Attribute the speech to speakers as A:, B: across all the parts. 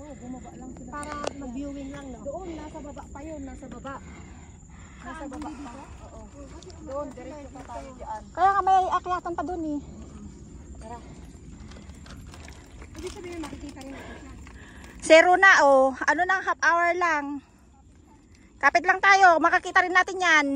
A: Oo, bumaba lang sila.
B: Para mag-viewing lang, no?
A: Doon, nasa baba pa yun, nasa baba. Nasa baba pa. Oo. Doon, diretso pa tayo dyan.
B: Kaya nga may akyatan pa doon eh.
A: Tara.
B: Hindi sabihin makikita rin natin siya.
C: Zero na oh. Ano nang half hour lang. Kapit lang tayo. Makakita rin natin yan.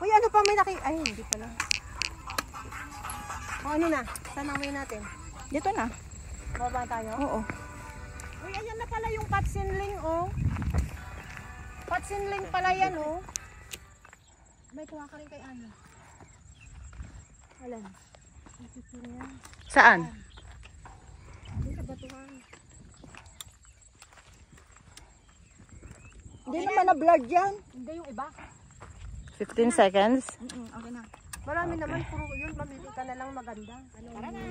B: Uy, ano pa may ay, hindi pala. O, ano na? Saan ang way natin?
C: Dito na.
B: Baba tayo?
C: Oo.
B: Uy, ayan na pala yung patsinling, oh. Patsinling pala yan, oh. May kuha ka rin kay Ana. Alam.
C: Saan?
B: Dito sa batuhan.
C: Hindi naman na blurred yan.
B: Hindi yung iba.
C: 15 seconds.
B: Okay na. Marami naman, puro yun. Mamili ka na lang maganda. Tara na.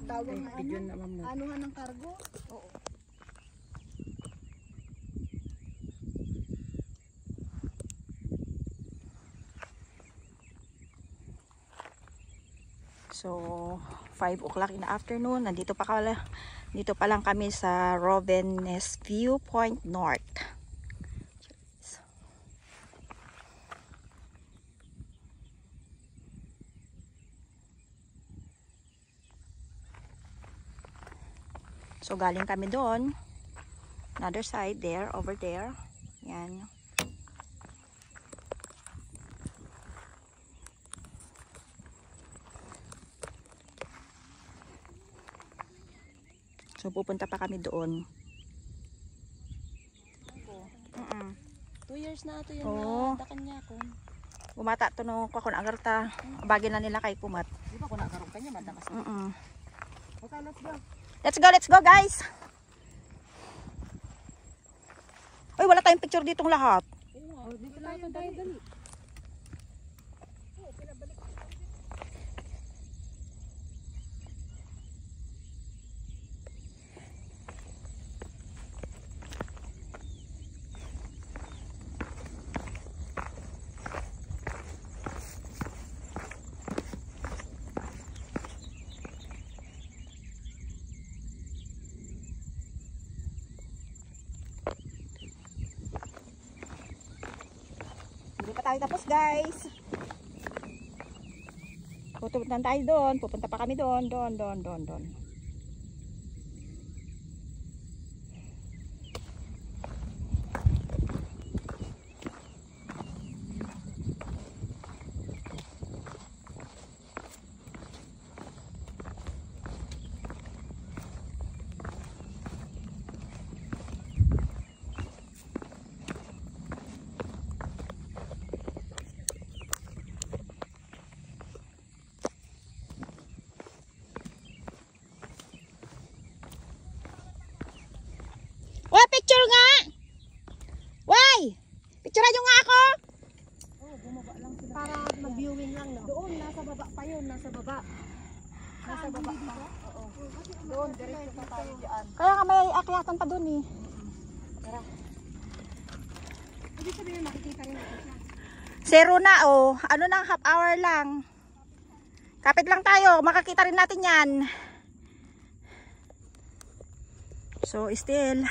B: Tawag na ano. Anuhan ng cargo? Oo.
C: So, 5 o'clock in the afternoon. Nandito pa lang kami sa Rovenes Viewpoint North. So, galing kami doon. Another side there, over there. Yan. So, pupunta pa kami doon.
A: 2 years na ito yun
C: Oo.
A: na dakan niya ako.
C: Bumata to no kakon agarta. Bagay na nila kay pumat.
A: Di ba kung nakaroon ka niya, madakas na.
B: Okay, let's go.
C: Let's go guys. Uy, wala tayong picture ditong lahat.
A: Oo, dito tayo dali.
C: Hindi pa tayo tapos guys. Pupunta tayo doon. Pupunta pa kami doon. Doon. Picture nga! Why? Picturean nyo nga ako!
B: Oo, bumaba lang sila. Para mag-viewing lang, no?
A: Doon, nasa baba pa yun, nasa baba. Nasa baba pa. Oo. Doon, diretso pa tayo dyan.
C: Kaya nga may akyatan pa doon eh.
A: Tara.
B: Hindi sabihin makikita rin natin siya.
C: Zero na oh. Ano nang half hour lang. Kapit lang tayo. Makakita rin natin yan. So still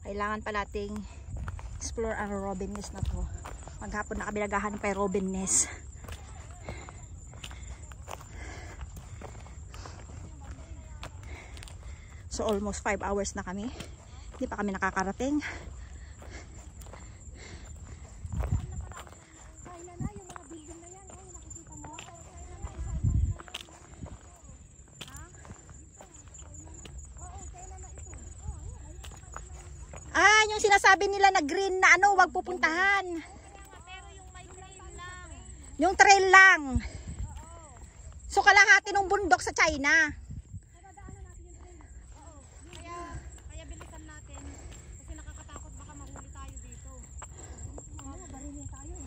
C: kailangan pa nating explore ang Rovenes na to. Maghapon na kami naghahanap kay Rovenes. So almost 5 hours na kami. Hindi pa kami nakakarating. Ah, yung sinasabi nila na green na ano, wag pupuntahan. Yung trail lang. So kalahati ng bundok sa China.
A: Kaya bilisan natin. Kasi nakakatakot baka mahuli tayo dito. Barilin tayo.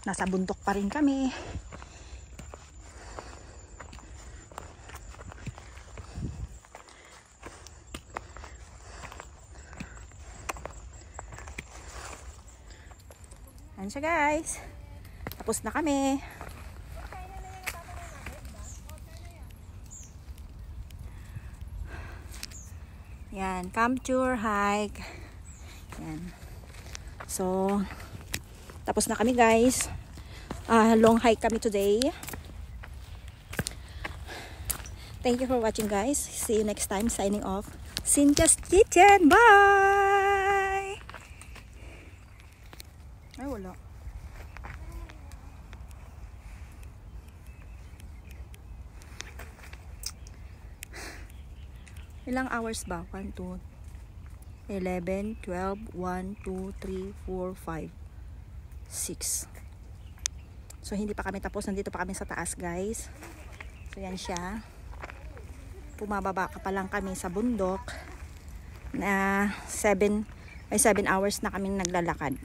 C: Nasa bundok pa rin kami. Ayan siya guys. Tapos na kami. Yan, camp tour, hike. Yan. So, tapos na kami guys. Long hike kami today. Thank you for watching guys. See you next time. Signing off. Cynthia's Kitchen. Bye! Ay, wala. Ilang hours ba? 1, 2, 11, 12, 1, 2, 3, 4, 5, 6. So hindi pa kami tapos, nandito pa kami sa taas guys. So yan siya. Pumababa ka pa lang kami sa bundok na 7 hours na kami naglalakad.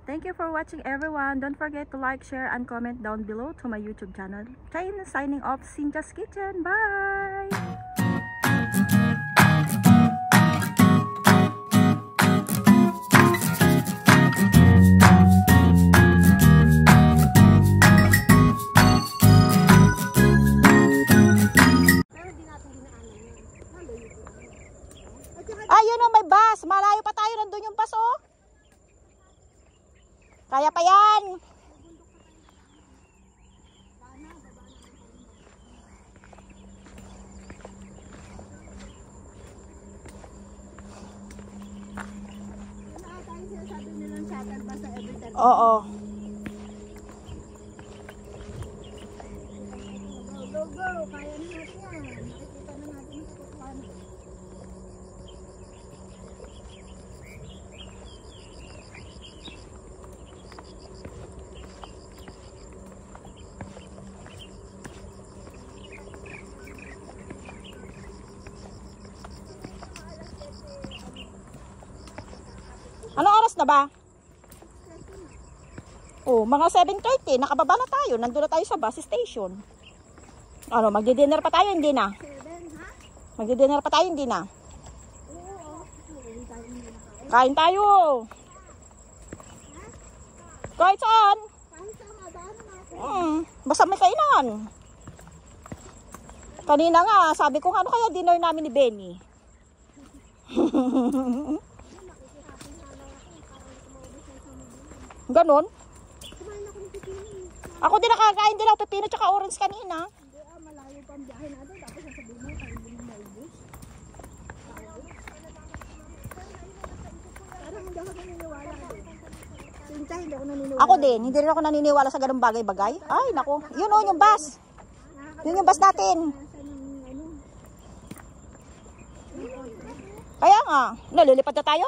C: Thank you for watching everyone. Don't forget to like, share, and comment down below to my YouTube channel. China signing off. Cynthia's Kitchen. Bye! Ayun o, may bus. Malayo pa tayo. Nandun yung bus oh. Kaya pa yan. Oo.
B: Go, go. Kaya natin yan. Nakikita na natin ito.
C: Anong oras na ba? Oh, mga 7:30. Nakababa na tayo. Nandun na tayo sa bus station. Ano, magdi-dinner pa tayo? Hindi na. Magdi-dinner pa tayo? Hindi na. Kain tayo. Kahit saan? Basta may kainan. Kanina nga, sabi ko, ano kaya dinner namin ni Benny? Ganon? Ako din nakakain din ako pepino tsaka orange kanina.
B: Hindi malayo pa ang biyahe natin. Tapos sasabihin mo, kain din yung maubos. Parang hindi ako naniniwala. Sinta, hindi ako naniniwala.
C: Ako din, hindi rin ako naniniwala sa ganung bagay-bagay. Ay, naku. Yun o, yung bus. Yun yung bus natin. Kaya nga, nalilipad na tayo.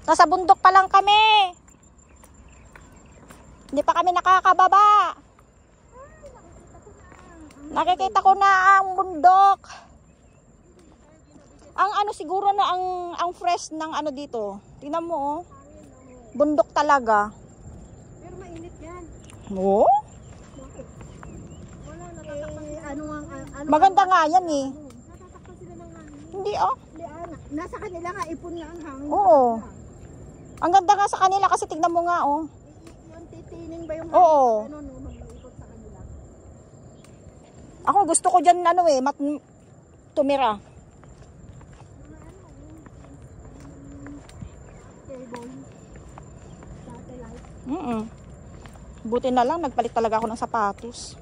C: Nasa bundok pa lang kami. Hindi pa kami nakakababa. Nakikita ko na ang bundok. Ang ano siguro na ang fresh ng ano dito. Tingnan mo oh. Bundok talaga.
B: Pero mainit yan.
C: Oo?
B: Wala, natatakpan.
C: Maganda nga yan eh.
B: Natatakpan sila ng hangin.
C: Hindi oh.
B: Hindi, nasa kanila nga, ipon nga ang hangin.
C: Oo. Ang ganda nga sa kanila kasi tignan mo nga oh.
B: Yung titining ba yung
C: Oo.
B: ano, no, mag-iikot sa kanila.
C: Ako gusto ko dyan ano eh, tumira.
B: Cable. Satellite.
C: Buti na lang, nagpalit talaga ako ng sapatos.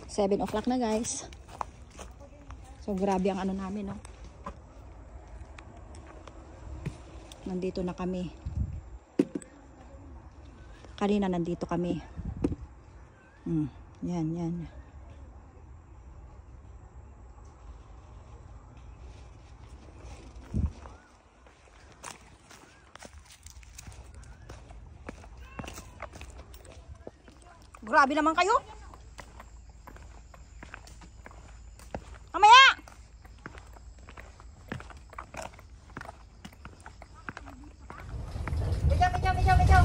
C: Seven o'clock na guys. So grabe ang ano namin no. Nandito na kami. Kanina nandito kami. Yan. Grabe naman kayo. Mamaya! Bidyaw.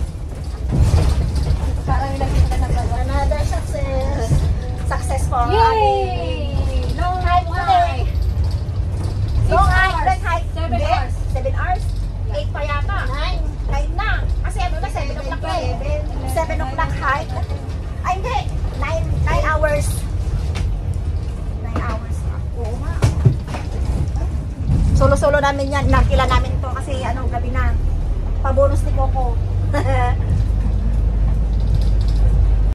C: Another success. Success for
A: Yay! Long hike today.
C: Long hike. Long hike.
A: 7 hours.
C: 7 hours? 8 pa yata. 9 na. Kasi ano na, 7 o'clock na eh. 7 o'clock hike. Ay hindi. 9 hours. 9 hours. Oo nga. Solo-solo namin yan. Nakila namin to kasi ano, gabi na. Pabonus ni Coco.